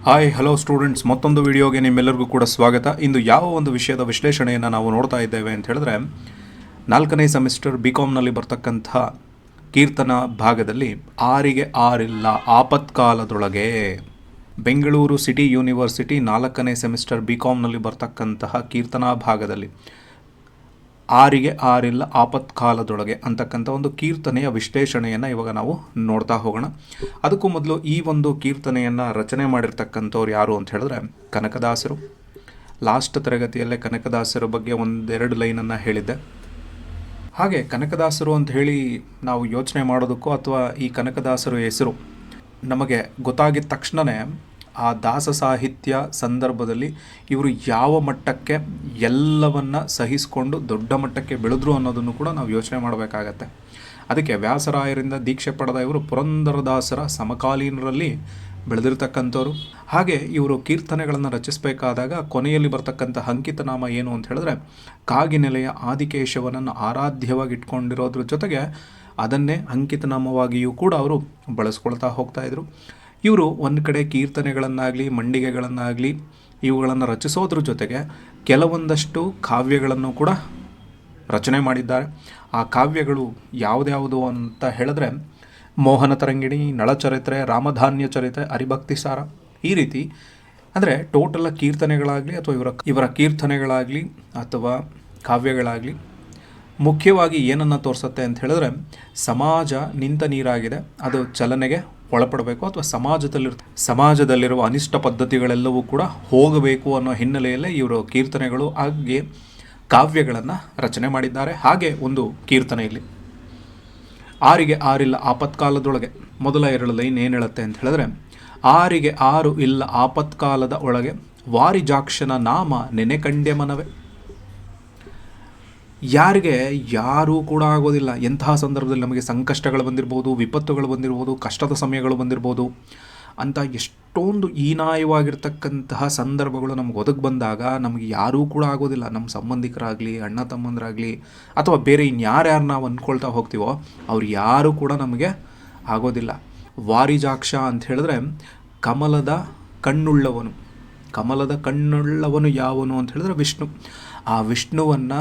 Hi hello students, ಮತ್ತೊಂದು ವಿಡಿಯೋಗೆ ನಿಮ್ಮೆಲ್ಲರಿಗೂ ಕೂಡ ಸ್ವಾಗತ. ಇಂದು ಯಾವ ಒಂದು ವಿಷಯದ ವಿಶ್ಲೇಷಣೆಯನ್ನು ನಾವು ನೋಡ್ತಾ ಇದ್ದೇವೆ ಅಂತ ಹೇಳಿದ್ರೆ, 4ನೇ ಸೆಮಿಸ್ಟರ್ BComನಲ್ಲಿ ಬರ್ತಕ್ಕಂಥ ಕೀರ್ತನ ಭಾಗದಲ್ಲಿ ಆರಿಗೆ ಆರಿಲ್ಲ ಆಪತ್ಕಾಲದೊಳಗೆ. ಬೆಂಗಳೂರು ಸಿಟಿ ಯೂನಿವರ್ಸಿಟಿ 4ನೇ ಸೆಮಿಸ್ಟರ್ BComನಲ್ಲಿ ಬರ್ತಕ್ಕಂತಹ ಕೀರ್ತನಾ ಭಾಗದಲ್ಲಿ ಆರಿಗೆ ಆರಿಲ್ಲ ಆಪತ್ಕಾಲದೊಳಗೆ ಅಂತಕ್ಕಂಥ ಒಂದು ಕೀರ್ತನೆಯ ವಿಶ್ಲೇಷಣೆಯನ್ನು ಇವಾಗ ನಾವು ನೋಡ್ತಾ ಹೋಗೋಣ. ಅದಕ್ಕೂ ಮೊದಲು ಈ ಒಂದು ಕೀರ್ತನೆಯನ್ನು ರಚನೆ ಮಾಡಿರ್ತಕ್ಕಂಥವ್ರು ಯಾರು ಅಂತ ಹೇಳಿದ್ರೆ ಕನಕದಾಸರು. ಲಾಸ್ಟ್ ತರಗತಿಯಲ್ಲೇ ಕನಕದಾಸರ ಬಗ್ಗೆ ಒಂದೆರಡು ಲೈನನ್ನು ಹೇಳಿದ್ದೆ. ಹಾಗೆ ಕನಕದಾಸರು ಅಂತ ಹೇಳಿ ನಾವು ಯೋಚನೆ ಮಾಡೋದಕ್ಕೂ ಅಥವಾ ಈ ಕನಕದಾಸರು ಹೆಸರು ನಮಗೆ ಗೊತ್ತಾಗಿದ ತಕ್ಷಣವೇ ಆ ದಾಸ ಸಾಹಿತ್ಯ ಸಂದರ್ಭದಲ್ಲಿ ಇವರು ಯಾವ ಮಟ್ಟಕ್ಕೆ ಎಲ್ಲವನ್ನು ಸಹಿಸಿಕೊಂಡು ದೊಡ್ಡ ಮಟ್ಟಕ್ಕೆ ಬೆಳೆದ್ರು ಅನ್ನೋದನ್ನು ಕೂಡ ನಾವು ಯೋಚನೆ ಮಾಡಬೇಕಾಗತ್ತೆ. ಅದಕ್ಕೆ ವ್ಯಾಸರಾಯರಿಂದ ದೀಕ್ಷೆ ಪಡೆದ ಇವರು ಪುರಂದರದಾಸರ ಸಮಕಾಲೀನರಲ್ಲಿ ಬೆಳೆದಿರ್ತಕ್ಕಂಥವ್ರು. ಹಾಗೆ ಇವರು ಕೀರ್ತನೆಗಳನ್ನು ರಚಿಸಬೇಕಾದಾಗ ಕೊನೆಯಲ್ಲಿ ಬರ್ತಕ್ಕಂಥ ಅಂಕಿತನಾಮ ಏನು ಅಂತ ಹೇಳಿದ್ರೆ, ಕಾಗಿನೆಲೆಯ ಆದಿಕೇಶವನನ್ನು ಆರಾಧ್ಯವಾಗಿ ಇಟ್ಕೊಂಡಿರೋದ್ರ ಜೊತೆಗೆ ಅದನ್ನೇ ಅಂಕಿತನಾಮವಾಗಿಯೂ ಕೂಡ ಅವರು ಬಳಸ್ಕೊಳ್ತಾ ಹೋಗ್ತಾಯಿದ್ರು. ಇವರು ಒಂದು ಕಡೆ ಕೀರ್ತನೆಗಳನ್ನಾಗಲಿ ಮಂಡಿಗೆಗಳನ್ನಾಗಲಿ ಇವುಗಳನ್ನು ರಚಿಸೋದ್ರ ಜೊತೆಗೆ ಕೆಲವೊಂದಷ್ಟು ಕಾವ್ಯಗಳನ್ನು ಕೂಡ ರಚನೆ ಮಾಡಿದ್ದಾರೆ. ಆ ಕಾವ್ಯಗಳು ಯಾವುದ್ಯಾವುದು ಅಂತ ಹೇಳಿದ್ರೆ ಮೋಹನ ತರಂಗಿಣಿ, ನಳಚರಿತ್ರೆ, ರಾಮಧಾನ್ಯ ಚರಿತ್ರೆ, ಹರಿಭಕ್ತಿ ಸಾರ, ಈ ರೀತಿ. ಅಂದರೆ ಟೋಟಲ್ ಕೀರ್ತನೆಗಳಾಗಲಿ ಅಥವಾ ಇವರ ಕೀರ್ತನೆಗಳಾಗಲಿ ಅಥವಾ ಕಾವ್ಯಗಳಾಗಲಿ ಮುಖ್ಯವಾಗಿ ಏನನ್ನು ತೋರಿಸುತ್ತೆ ಅಂತ ಹೇಳಿದ್ರೆ, ಸಮಾಜ ನಿಂತ ನೀರಾಗಿದೆ, ಅದು ಚಲನೆಗೆ ಒಳಪಡಬೇಕು ಅಥವಾ ಸಮಾಜದಲ್ಲಿರುವ ಅನಿಷ್ಟ ಪದ್ಧತಿಗಳೆಲ್ಲವೂ ಕೂಡ ಹೋಗಬೇಕು ಅನ್ನೋ ಹಿನ್ನೆಲೆಯಲ್ಲೇ ಇವರು ಕೀರ್ತನೆಗಳು ಹಾಗೆ ಕಾವ್ಯಗಳನ್ನು ರಚನೆ ಮಾಡಿದ್ದಾರೆ. ಹಾಗೆ ಒಂದು ಕೀರ್ತನೆಯಲ್ಲಿ ಆರಿಗೆ ಆರಿಲ್ಲ ಆಪತ್ಕಾಲದೊಳಗೆ ಮೊದಲ 2 ಲೈನ್ ಏನು ಹೇಳುತ್ತೆ ಅಂತ ಹೇಳಿದ್ರೆ, ಆರಿಗೆ ಆರು ಇಲ್ಲ ಆಪತ್ಕಾಲದ ಒಳಗೆ ವಾರಿಜಾಕ್ಷನ ನಾಮ ನೆನೆ ಕಂಡೆ ಮನವೇ. ಯಾರಿಗೆ ಯಾರೂ ಕೂಡ ಆಗೋದಿಲ್ಲ. ಎಂತಹ ಸಂದರ್ಭದಲ್ಲಿ ನಮಗೆ ಸಂಕಷ್ಟಗಳು ಬಂದಿರ್ಬೋದು, ವಿಪತ್ತುಗಳು ಬಂದಿರ್ಬೋದು, ಕಷ್ಟದ ಸಮಯಗಳು ಬಂದಿರ್ಬೋದು ಅಂತ ಎಷ್ಟೊಂದು ಹೀನಾಯವಾಗಿರ್ತಕ್ಕಂತಹ ಸಂದರ್ಭಗಳು ನಮ್ಗೆ ಒದಗಿ ಬಂದಾಗ ನಮಗೆ ಯಾರೂ ಕೂಡ ಆಗೋದಿಲ್ಲ. ನಮ್ಮ ಸಂಬಂಧಿಕರಾಗಲಿ, ಅಣ್ಣ ತಮ್ಮಂದರಾಗಲಿ ಅಥವಾ ಬೇರೆ ಇನ್ಯಾರ್ಯಾರು ನಾವು ಅಂದ್ಕೊಳ್ತಾ ಹೋಗ್ತೀವೋ ಅವ್ರು ಯಾರೂ ಕೂಡ ನಮಗೆ ಆಗೋದಿಲ್ಲ. ವಾರಿಜಾಕ್ಷ ಅಂತ ಹೇಳಿದ್ರೆ ಕಮಲದ ಕಣ್ಣುಳ್ಳವನು ಯಾವನು ಅಂತ ಹೇಳಿದ್ರೆ ವಿಷ್ಣು. ಆ ವಿಷ್ಣುವನ್ನು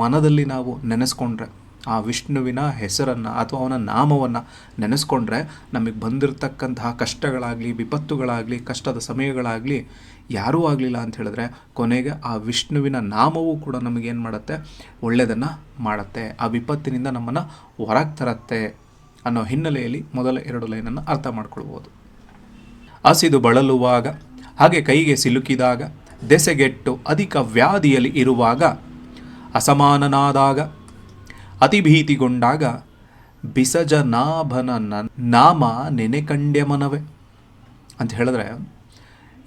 ಮನದಲ್ಲಿ ನಾವು ನೆನೆಸ್ಕೊಂಡ್ರೆ, ಆ ವಿಷ್ಣುವಿನ ಹೆಸರನ್ನು ಅಥವಾ ಅವನ ನಾಮವನ್ನು ನೆನೆಸ್ಕೊಂಡ್ರೆ ನಮಗೆ ಬಂದಿರತಕ್ಕಂತಹ ಕಷ್ಟಗಳಾಗಲಿ, ವಿಪತ್ತುಗಳಾಗಲಿ, ಕಷ್ಟದ ಸಮಯಗಳಾಗಲಿ ಯಾರೂ ಆಗಲಿಲ್ಲ ಅಂತ ಹೇಳಿದ್ರೆ ಕೊನೆಗೆ ಆ ವಿಷ್ಣುವಿನ ನಾಮವೂ ಕೂಡ ನಮಗೇನು ಮಾಡುತ್ತೆ, ಒಳ್ಳೆಯದನ್ನು ಮಾಡುತ್ತೆ, ಆ ವಿಪತ್ತಿನಿಂದ ನಮ್ಮನ್ನು ಹೊರಗೆ ತರುತ್ತೆ ಅನ್ನೋ ಹಿನ್ನೆಲೆಯಲ್ಲಿ ಮೊದಲ 2 ಲೈನನ್ನು ಅರ್ಥ ಮಾಡ್ಕೊಳ್ಬೋದು. ಹಸಿದು ಬಳಲುವಾಗ, ಹಾಗೆ ಕೈಗೆ ಸಿಲುಕಿದಾಗ, ದೆಸೆಗೆಟ್ಟು ಅಧಿಕ ವ್ಯಾಧಿಯಲ್ಲಿ ಇರುವಾಗ, ಅಸಮಾನನಾದಾಗ, ಅತಿಭೀತಿಗೊಂಡಾಗ, ಬಿಸಜನಾಭನ ನಾಮ ನೆನೆ ಕಂಡೆ ಮನವೇ ಅಂತ ಹೇಳಿದ್ರೆ,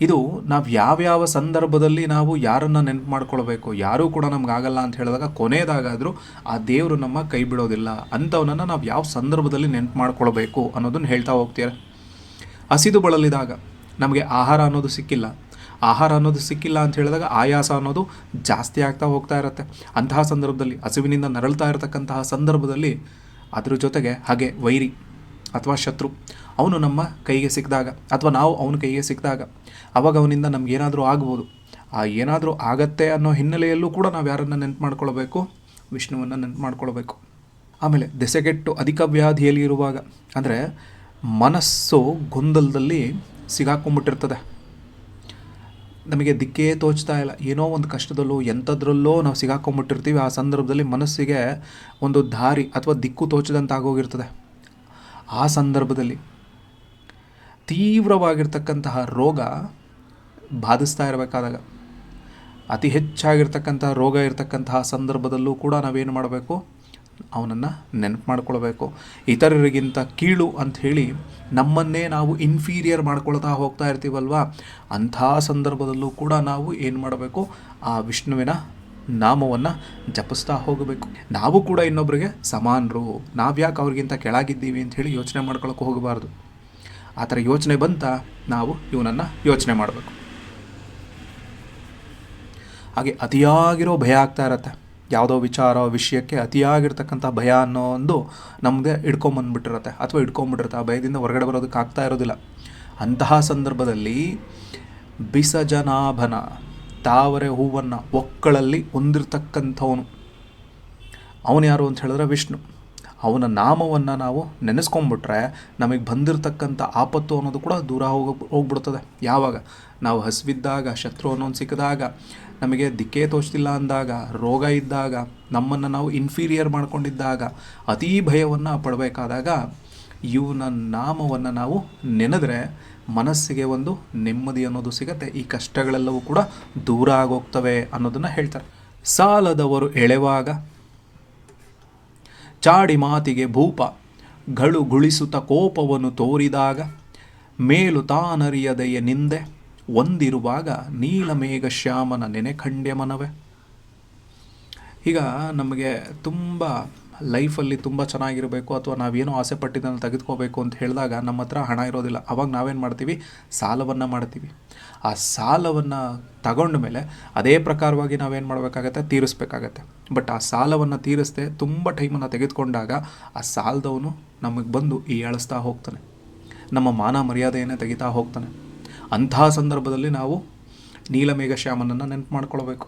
ಇದು ನಾವು ಯಾವ್ಯಾವ ಸಂದರ್ಭದಲ್ಲಿ ನಾವು ಯಾರನ್ನು ನೆನಪು ಮಾಡ್ಕೊಳ್ಬೇಕು, ಯಾರೂ ಕೂಡ ನಮಗಾಗಲ್ಲ ಅಂತ ಹೇಳಿದಾಗ ಕೊನೆಯದಾಗಾದರೂ ಆ ದೇವರು ನಮ್ಮ ಕೈ ಬಿಡೋದಿಲ್ಲ ಅಂಥವನನ್ನು ನಾವು ಯಾವ ಸಂದರ್ಭದಲ್ಲಿ ನೆನಪು ಮಾಡ್ಕೊಳ್ಬೇಕು ಅನ್ನೋದನ್ನು ಹೇಳ್ತಾ ಹೋಗ್ತೀರ. ಹಸಿದು ಬಳಲಿದಾಗ ನಮಗೆ ಆಹಾರ ಅನ್ನೋದು ಸಿಕ್ಕಿಲ್ಲ ಅಂತ ಹೇಳಿದಾಗ ಆಯಾಸ ಅನ್ನೋದು ಜಾಸ್ತಿ ಆಗ್ತಾ ಹೋಗ್ತಾ ಇರುತ್ತೆ. ಅಂತಹ ಸಂದರ್ಭದಲ್ಲಿ, ಹಸಿವಿನಿಂದ ನರಳ್ತಾ ಇರತಕ್ಕಂತಹ ಸಂದರ್ಭದಲ್ಲಿ ಅದ್ರ ಜೊತೆಗೆ ಹಾಗೆ ವೈರಿ ಅಥವಾ ಶತ್ರು ಅವನು ನಮ್ಮ ಕೈಗೆ ಸಿಕ್ಕಿದಾಗ ಅಥವಾ ನಾವು ಅವನ ಕೈಗೆ ಸಿಕ್ಕಿದಾಗ ಆವಾಗ ಅವನಿಂದ ನಮಗೇನಾದರೂ ಆಗ್ಬೋದು. ಆ ಏನಾದರೂ ಆಗತ್ತೆ ಅನ್ನೋ ಹಿನ್ನೆಲೆಯಲ್ಲೂ ಕೂಡ ನಾವು ಯಾರನ್ನು ನೆನಪು ಮಾಡ್ಕೊಳ್ಬೇಕು, ವಿಷ್ಣುವನ್ನು ನೆನಪು ಮಾಡ್ಕೊಳ್ಬೇಕು. ಆಮೇಲೆ ದೆಸೆಗೆಟ್ಟು ಅಧಿಕ ವ್ಯಾಧಿಯಲ್ಲಿ ಇರುವಾಗ ಅಂದರೆ ಮನಸ್ಸು ಗೊಂದಲದಲ್ಲಿ ಸಿಗಾಕೊಂಡ್ಬಿಟ್ಟಿರ್ತದೆ. ನಮಗೆ ದಿಕ್ಕೇ ತೋಚ್ತಾ ಇಲ್ಲ, ಏನೋ ಒಂದು ಕಷ್ಟದಲ್ಲೋ ಎಂಥದ್ರಲ್ಲೋ ನಾವು ಸಿಗಾಕೊಂಡ್ಬಿಟ್ಟಿರ್ತೀವಿ. ಆ ಸಂದರ್ಭದಲ್ಲಿ ಮನಸ್ಸಿಗೆ ಒಂದು ದಾರಿ ಅಥವಾ ದಿಕ್ಕು ತೋಚದಂತಾಗೋಗಿರ್ತದೆ. ಆ ಸಂದರ್ಭದಲ್ಲಿ ತೀವ್ರವಾಗಿರ್ತಕ್ಕಂತಹ ರೋಗ ಬಾಧಿಸ್ತಾ ಇರಬೇಕಾದಾಗ, ಅತಿ ಹೆಚ್ಚಾಗಿರ್ತಕ್ಕಂತಹ ರೋಗ ಇರತಕ್ಕಂತಹ ಸಂದರ್ಭದಲ್ಲೂ ಕೂಡ ನಾವೇನು ಮಾಡಬೇಕು, ಅವನನ್ನು ನೆನಪು ಮಾಡ್ಕೊಳ್ಬೇಕು. ಇತರರಿಗಿಂತ ಕೀಳು ಅಂಥೇಳಿ ನಮ್ಮನ್ನೇ ನಾವು ಇನ್ಫೀರಿಯರ್ ಮಾಡ್ಕೊಳ್ತಾ ಹೋಗ್ತಾ ಇರ್ತೀವಲ್ವ, ಅಂಥ ಸಂದರ್ಭದಲ್ಲೂ ಕೂಡ ನಾವು ಏನು ಮಾಡಬೇಕು, ಆ ವಿಷ್ಣುವಿನ ನಾಮವನ್ನು ಜಪಿಸ್ತಾ ಹೋಗಬೇಕು. ನಾವು ಕೂಡ ಇನ್ನೊಬ್ಬರಿಗೆ ಸಮಾನರು, ನಾವ್ಯಾಕೆ ಅವ್ರಿಗಿಂತ ಕೆಳಗಿದ್ದೀವಿ ಅಂಥೇಳಿ ಯೋಚನೆ ಮಾಡ್ಕೊಳಕ್ಕೆ ಹೋಗಬಾರ್ದು. ಆ ಥರ ಯೋಚನೆ ಬಂತ ನಾವು ಇವನನ್ನು ಯೋಚನೆ ಮಾಡಬೇಕು. ಹಾಗೆ ಅತಿಯಾಗಿರೋ ಭಯ ಆಗ್ತಾ ಇರತ್ತೆ. ಯಾವುದೋ ವಿಷಯಕ್ಕೆ ಅತಿಯಾಗಿರ್ತಕ್ಕಂಥ ಭಯ ಅನ್ನೋ ಒಂದು ನಮಗೆ ಹಿಡ್ಕೊಂಬಂದ್ಬಿಟ್ಟಿರತ್ತೆ ಅಥವಾ ಹಿಡ್ಕೊಂಬಿಟ್ಟಿರುತ್ತೆ. ಆ ಭಯದಿಂದ ಹೊರಗಡೆ ಬರೋದಕ್ಕೆ ಆಗ್ತಾ ಇರೋದಿಲ್ಲ. ಅಂತಹ ಸಂದರ್ಭದಲ್ಲಿ ಬಿಸಜನಾಭನ ತಾವರೆ ಹೂವನ್ನು ಒಕ್ಕಳಲ್ಲಿ ಹೊಂದಿರತಕ್ಕಂಥವನು ಅವನು ಯಾರು ಅಂತ ಹೇಳಿದ್ರೆ ವಿಷ್ಣು. ಅವನ ನಾಮವನ್ನು ನಾವು ನೆನೆಸ್ಕೊಂಡ್ಬಿಟ್ರೆ ನಮಗೆ ಬಂದಿರತಕ್ಕಂಥ ಆಪತ್ತು ಅನ್ನೋದು ಕೂಡ ದೂರ ಹೋಗ್ಬಿಡ್ತದೆ. ಯಾವಾಗ ನಾವು ಹಸಿವಿದ್ದಾಗ, ಶತ್ರು ಅನ್ನೋನು ಸಿಕ್ಕಿದಾಗ, ನಮಗೆ ದಿಕ್ಕೇ ತೋಚ್ತಿಲ್ಲ ಅಂದಾಗ, ರೋಗ ಇದ್ದಾಗ, ನಮ್ಮನ್ನು ನಾವು ಇನ್ಫೀರಿಯರ್ ಮಾಡ್ಕೊಂಡಿದ್ದಾಗ, ಅತೀ ಭಯವನ್ನು ಪಡಬೇಕಾದಾಗ ಇವನ ನಾಮವನ್ನು ನಾವು ನೆನೆದ್ರೆ ಮನಸ್ಸಿಗೆ ಒಂದು ನೆಮ್ಮದಿ ಅನ್ನೋದು ಸಿಗತ್ತೆ. ಈ ಕಷ್ಟಗಳೆಲ್ಲವೂ ಕೂಡ ದೂರ ಆಗೋಗ್ತವೆ ಅನ್ನೋದನ್ನು ಹೇಳ್ತಾರೆ. ಸಾಲದವರು ಎಳೆವಾಗ ಚಾಡಿ ಮಾತಿಗೆ ಭೂಪ ಗುಳಿಸುತ್ತ ಕೋಪವನ್ನು ತೋರಿದಾಗ ಮೇಲು ತಾನರಿಯದೆಯ ನಿಂದೆ ಒಂದಿರುವಾಗ ನೀಲಮೇಘ ಶ್ಯಾಮನ ನೆನೆ ಖಂಡ್ಯ ಮನವೇ. ಈಗ ನಮಗೆ ತುಂಬ ಲೈಫಲ್ಲಿ ತುಂಬ ಚೆನ್ನಾಗಿರಬೇಕು ಅಥವಾ ನಾವೇನೋ ಆಸೆ ಪಟ್ಟಿದ್ದನ್ನು ತೆಗೆದುಕೋಬೇಕು ಅಂತ ಹೇಳಿದಾಗ ನಮ್ಮ ಹತ್ರ ಹಣ ಇರೋದಿಲ್ಲ. ಅವಾಗ ನಾವೇನು ಮಾಡ್ತೀವಿ? ಸಾಲವನ್ನು ಮಾಡ್ತೀವಿ. ಆ ಸಾಲವನ್ನು ತಗೊಂಡ ಮೇಲೆ ಅದೇ ಪ್ರಕಾರವಾಗಿ ನಾವೇನು ಮಾಡಬೇಕಾಗತ್ತೆ? ತೀರಿಸ್ಬೇಕಾಗತ್ತೆ. ಬಟ್ ಆ ಸಾಲವನ್ನು ತೀರಿಸದೆ ತುಂಬ ಟೈಮನ್ನು ತೆಗೆದುಕೊಂಡಾಗ ಆ ಸಾಲದವನು ನಮಗೆ ಬಂದು ಹೀಯಾಳಿಸ್ತಾ ಹೋಗ್ತಾನೆ, ನಮ್ಮ ಮಾನ ಮರ್ಯಾದೆಯನ್ನು ತೆಗಿತಾ ಹೋಗ್ತಾನೆ. ಅಂತಹ ಸಂದರ್ಭದಲ್ಲಿ ನಾವು ನೀಲಮೇಘ ಶ್ಯಾಮನನ್ನು ನೆನಪು ಮಾಡ್ಕೊಳ್ಬೇಕು.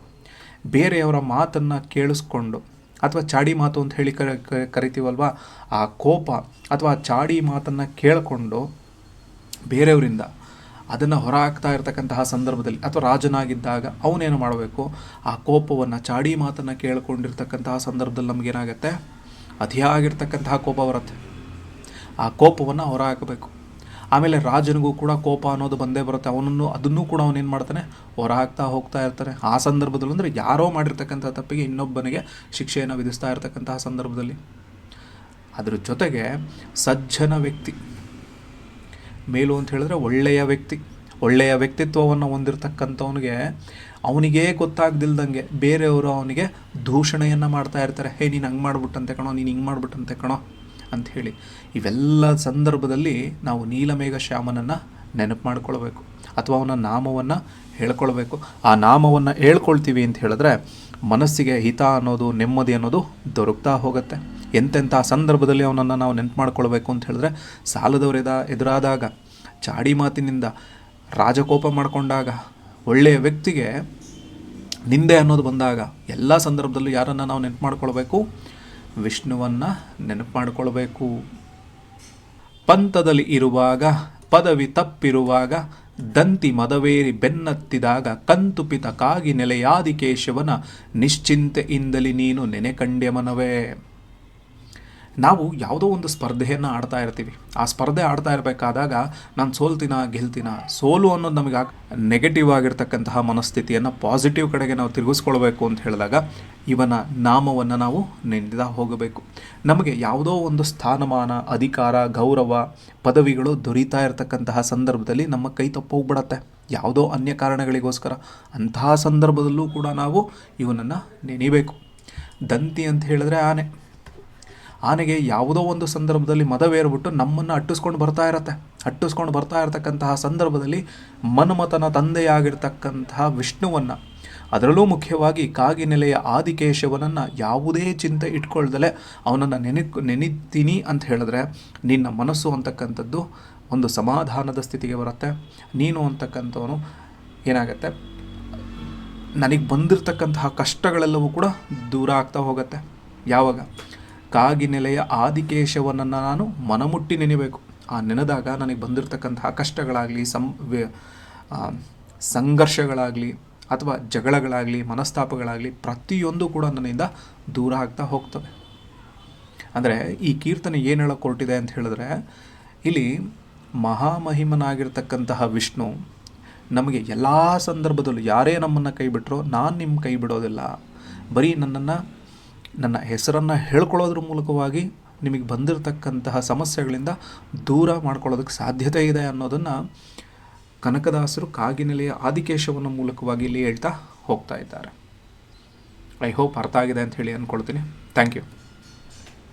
ಬೇರೆಯವರ ಮಾತನ್ನು ಕೇಳಿಸ್ಕೊಂಡು ಅಥವಾ ಚಾಡಿ ಮಾತು ಅಂತ ಹೇಳಿ ಕರಿತೀವಲ್ವ, ಆ ಕೋಪ ಅಥವಾ ಚಾಡಿ ಮಾತನ್ನು ಕೇಳಿಕೊಂಡು ಬೇರೆಯವರಿಂದ ಅದನ್ನು ಹೊರ ಹಾಕ್ತಾ ಇರ್ತಕ್ಕಂತಹ ಸಂದರ್ಭದಲ್ಲಿ ಅಥವಾ ರಾಜನಾಗಿದ್ದಾಗ ಅವನೇನು ಮಾಡಬೇಕು? ಆ ಕೋಪವನ್ನು, ಚಾಡಿ ಮಾತನ್ನು ಕೇಳಿಕೊಂಡಿರ್ತಕ್ಕಂತಹ ಸಂದರ್ಭದಲ್ಲಿ ನಮಗೇನಾಗತ್ತೆ? ಅತಿಯಾಗಿರ್ತಕ್ಕಂತಹ ಕೋಪ ಬರುತ್ತೆ. ಆ ಕೋಪವನ್ನು ಹೊರ ಹಾಕಬೇಕು. ಆಮೇಲೆ ರಾಜನಿಗೂ ಕೂಡ ಕೋಪ ಅನ್ನೋದು ಬಂದೇ ಬರುತ್ತೆ. ಅದನ್ನು ಕೂಡ ಅವನೇನು ಮಾಡ್ತಾನೆ? ಹೊರ ಹಾಕ್ತಾ ಹೋಗ್ತಾ ಇರ್ತಾನೆ. ಆ ಸಂದರ್ಭದಲ್ಲಿ ಅಂದರೆ ಯಾರೋ ಮಾಡಿರ್ತಕ್ಕಂಥ ತಪ್ಪಿಗೆ ಇನ್ನೊಬ್ಬನಿಗೆ ಶಿಕ್ಷೆಯನ್ನು ವಿಧಿಸ್ತಾ ಇರ್ತಕ್ಕಂತಹ ಸಂದರ್ಭದಲ್ಲಿ. ಅದ್ರ ಜೊತೆಗೆ ಸಜ್ಜನ ವ್ಯಕ್ತಿ, ಮೇಲು ಅಂತ ಹೇಳಿದ್ರೆ ಒಳ್ಳೆಯ ವ್ಯಕ್ತಿತ್ವವನ್ನು ಹೊಂದಿರತಕ್ಕಂಥವನಿಗೆ ಅವನಿಗೇ ಗೊತ್ತಾಗ್ದಿಲ್ದಂಗೆ ಬೇರೆಯವರು ಅವನಿಗೆ ದೂಷಣೆಯನ್ನು ಮಾಡ್ತಾ ಇರ್ತಾರೆ. ಹೇ, ನೀನು ಹಂಗೆ ಮಾಡ್ಬಿಟ್ಟಂತೆ ಕಣೋ, ನೀನು ಹಿಂಗೆ ಮಾಡ್ಬಿಟ್ಟಂತೆ ಕಣೋ ಅಂಥೇಳಿ. ಇವೆಲ್ಲ ಸಂದರ್ಭದಲ್ಲಿ ನಾವು ನೀಲಮೇಘ ಶ್ಯಾಮನನ್ನು ನೆನಪು ಮಾಡ್ಕೊಳ್ಬೇಕು ಅಥವಾ ಅವನ ನಾಮವನ್ನು ಹೇಳ್ಕೊಳ್ಬೇಕು. ಆ ನಾಮವನ್ನು ಹೇಳ್ಕೊಳ್ತೀವಿ ಅಂತ ಹೇಳಿದ್ರೆ ಮನಸ್ಸಿಗೆ ಹಿತ ಅನ್ನೋದು, ನೆಮ್ಮದಿ ಅನ್ನೋದು ದೊರಕ್ತಾ ಹೋಗುತ್ತೆ. ಎಂತೆಂಥ ಸಂದರ್ಭದಲ್ಲಿ ಅವನನ್ನು ನಾವು ನೆನಪು ಮಾಡ್ಕೊಳ್ಬೇಕು ಅಂತ ಹೇಳಿದ್ರೆ, ಸಾಲದವರು ಎದುರಾದಾಗ, ಚಾಡಿ ಮಾತಿನಿಂದ ರಾಜಕೋಪ ಮಾಡಿಕೊಂಡಾಗ, ಒಳ್ಳೆಯ ವ್ಯಕ್ತಿಗೆ ನಿಂದೆ ಅನ್ನೋದು ಬಂದಾಗ, ಎಲ್ಲ ಸಂದರ್ಭದಲ್ಲೂ ಯಾರನ್ನು ನಾವು ನೆನಪು ಮಾಡ್ಕೊಳ್ಬೇಕು? ವಿಷ್ಣುವನ್ನು ನೆನಪು ಮಾಡಿಕೊಳ್ಬೇಕು. ಪಂಥದಲ್ಲಿ ಇರುವಾಗ, ಪದವಿ ತಪ್ಪಿರುವಾಗ, ದಂತಿ ಮದವೇರಿ ಬೆನ್ನತ್ತಿದಾಗ, ಕಂತುಪಿತ ಕಾಗಿ ನೆಲೆಯಾದಿಕೇಶವನ ನಿಶ್ಚಿಂತೆಯಿಂದಲಿ ನೀನು ನೆನೆ ಕಂಡ್ಯ ಮನವೇ. ನಾವು ಯಾವುದೋ ಒಂದು ಸ್ಪರ್ಧೆಯನ್ನು ಆಡ್ತಾ ಇರ್ತೀವಿ. ಆ ಸ್ಪರ್ಧೆ ಆಡ್ತಾ ಇರಬೇಕಾದಾಗ ನಾನು ಗೆಲ್ತೀನ, ಸೋಲು ಅನ್ನೋದು ನಮಗೆ ನೆಗೆಟಿವ್ ಆಗಿರ್ತಕ್ಕಂತಹ ಮನಸ್ಥಿತಿಯನ್ನು ಪಾಸಿಟಿವ್ ಕಡೆಗೆ ನಾವು ತಿರುಗಿಸ್ಕೊಳ್ಬೇಕು ಅಂತ ಹೇಳಿದಾಗ ಇವನ ನಾಮವನ್ನು ನಾವು ನೆನೆದ ಹೋಗಬೇಕು. ನಮಗೆ ಯಾವುದೋ ಒಂದು ಸ್ಥಾನಮಾನ, ಅಧಿಕಾರ, ಗೌರವ, ಪದವಿಗಳು ದೊರೀತಾ ಇರತಕ್ಕಂತಹ ಸಂದರ್ಭದಲ್ಲಿ ನಮ್ಮ ಕೈ ತಪ್ಪೋಗ್ಬಿಡತ್ತೆ ಯಾವುದೋ ಅನ್ಯ ಕಾರಣಗಳಿಗೋಸ್ಕರ. ಅಂತಹ ಸಂದರ್ಭದಲ್ಲೂ ಕೂಡ ನಾವು ಇವನನ್ನು ನೆನೆಯಬೇಕು. ದಂತಿ ಅಂತ ಹೇಳಿದ್ರೆ ಆನೆಗೆ ಯಾವುದೋ ಒಂದು ಸಂದರ್ಭದಲ್ಲಿ ಮದವೇರ್ಬಿಟ್ಟು ನಮ್ಮನ್ನು ಅಟ್ಟಿಸ್ಕೊಂಡು ಬರ್ತಾ ಇರತಕ್ಕಂತಹ ಸಂದರ್ಭದಲ್ಲಿ ಮನ್ಮಥನ ತಂದೆಯಾಗಿರ್ತಕ್ಕಂತಹ ವಿಷ್ಣುವನ್ನು, ಅದರಲ್ಲೂ ಮುಖ್ಯವಾಗಿ ಕಾಗಿನೆಲೆಯ ಆದಿಕೇಶವನನ್ನು ಯಾವುದೇ ಚಿಂತೆ ಇಟ್ಕೊಳ್ದಲೆ ಅವನನ್ನು ನೆನಿತೀನಿ ಅಂತ ಹೇಳಿದ್ರೆ ನಿನ್ನ ಮನಸ್ಸು ಅಂತಕ್ಕಂಥದ್ದು ಒಂದು ಸಮಾಧಾನದ ಸ್ಥಿತಿಗೆ ಬರುತ್ತೆ. ನೀನು ಅಂತಕ್ಕಂಥವನು ಏನಾಗುತ್ತೆ? ನನಗೆ ಬಂದಿರತಕ್ಕಂತಹ ಕಷ್ಟಗಳೆಲ್ಲವೂ ಕೂಡ ದೂರ ಆಗ್ತಾ ಹೋಗುತ್ತೆ. ಯಾವಾಗ? ಕಾಗಿನೆಲೆಯ ಆದಿಕೇಶವನನ್ನು ನಾನು ಮನಮುಟ್ಟಿ ನೆನೆಯಬೇಕು. ಆ ನೆನೆದಾಗ ನನಗೆ ಬಂದಿರತಕ್ಕಂತಹ ಕಷ್ಟಗಳಾಗಲಿ, ಸಂಘರ್ಷಗಳಾಗಲಿ ಅಥವಾ ಜಗಳಗಳಾಗಲಿ, ಮನಸ್ತಾಪಗಳಾಗಲಿ ಪ್ರತಿಯೊಂದು ಕೂಡ ನನ್ನಿಂದ ದೂರ ಆಗ್ತಾ ಹೋಗ್ತವೆ. ಅಂದರೆ ಈ ಕೀರ್ತನೆ ಏನು ಹೇಳೋಕೆ ಹೊರಟಿದೆ ಅಂತ ಹೇಳಿದ್ರೆ, ಇಲ್ಲಿ ಮಹಾಮಹಿಮನಾಗಿರ್ತಕ್ಕಂತಹ ವಿಷ್ಣು ನಮಗೆ ಎಲ್ಲ ಸಂದರ್ಭದಲ್ಲೂ ಯಾರೇ ನಮ್ಮನ್ನು ಕೈ ಬಿಟ್ಟರೋ ನಾನು ನಿಮ್ಮ ಕೈ ಬಿಡೋದಿಲ್ಲ, ಬರೀ ನನ್ನ ಹೆಸರನ್ನು ಹೇಳ್ಕೊಳ್ಳೋದ್ರ ಮೂಲಕವಾಗಿ ನಿಮಗೆ ಬಂದಿರತಕ್ಕಂತಹ ಸಮಸ್ಯೆಗಳಿಂದ ದೂರ ಮಾಡ್ಕೊಳ್ಳೋದಕ್ಕೆ ಸಾಧ್ಯತೆ ಇದೆ ಅನ್ನೋದನ್ನು ಕನಕದಾಸರು ಕಾಗಿನೆಲೆಯ ಆದಿಕೇಶವನ ಮೂಲಕವಾಗಿ ಇಲ್ಲಿ ಹೇಳ್ತಾ ಹೋಗ್ತಾ ಇದ್ದಾರೆ. ಐ ಹೋಪ್ ಅರ್ಥ ಆಗಿದೆ ಅಂತ ಹೇಳಿ ಅಂದ್ಕೊಳ್ತೀನಿ. Thank you.